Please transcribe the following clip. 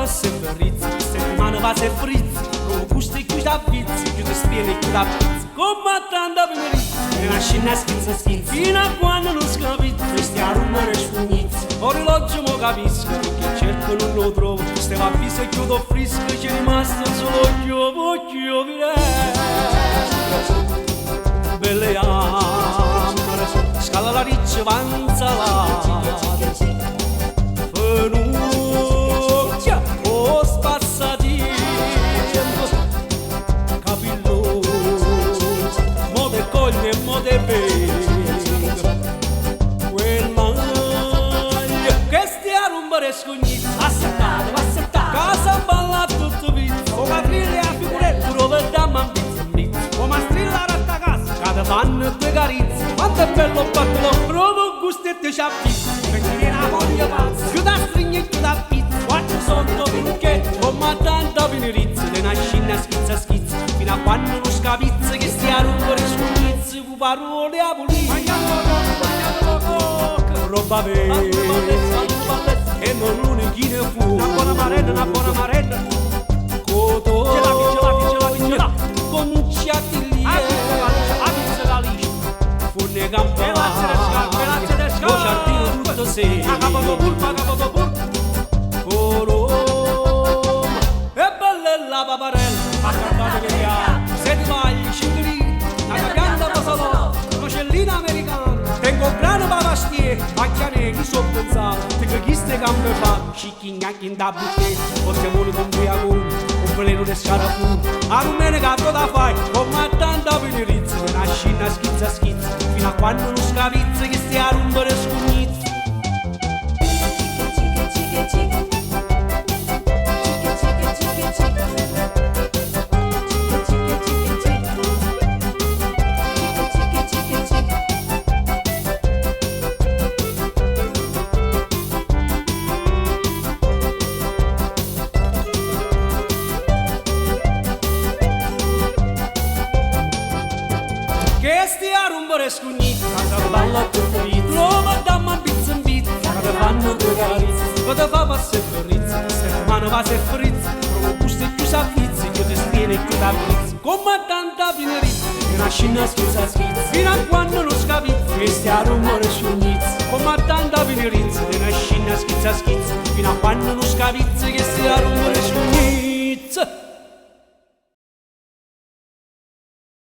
se frizzi, settimana va se frizzi, con gusti chiusi da pizzi, chiusi spieni chiusi da pizzi, combattando a venire, e una scena schizza, fino a quando non scapizzi, questi a rumore sfugnizzi, orologio mo capisco, perché cerco non lo trovo, stiamo a viso e chiudo frisco, c'è rimasto solo io, voglio vedere, belle amore, scala la riccia, vanza la Venuccia, oh spazzatempo, capillo, mo te coglie e mo te vedo, quel maglio che stia a rompere scognito, assettato, casa balla tutto vizzo, o quadrille a figuretto, dove da mambizzo, o mastrilla a casa, cada fanno due carizze, quanto è bello battolo, provo gusti e te ciappizzo, perché viene la voglia pazza, più da stringere e più da pizza, quattro sotto finché, come tanta venerizza, te una scina schizza, fino a quando non scapizza, che stia a rompere scognizzo, con parole a pulire, roba vera, e non l'unichina fu, una buona marenda, cotone, ce la conciati lì, funne campane, lo giardino tutto se, colombo, e bella la paparella, a cantare che ha, sette maglie, cinquerini, una caganda pasalò, uccellina americana, tengo grano pavastier, macchiane chi so pensato, tengo chi ste gambe fa, scicchignac in da bucche, portiamone con briacone, un veleno di scarafone, a non me ne gatto da fai, come tanta venerizza, una scina schizza, fino a quando non scavizza, che stia a rompere scognizzo. Che stia a rompere scognizzo, casa balla tutto vizzo, Roma damma pizza in pizza, cada fanno due carizze, cada fa passe e ferrizza, settimana va se frizza, provo gusti e più s'affizzi, che ti stiene e più da pizza, come tanta venerizza, e una scina schizza, fino a quando non scapizzi, che stia a rompere scognizzo, come tanta venerizza, e una scina schizza, fino a quando non scapizzi, che stia a rompere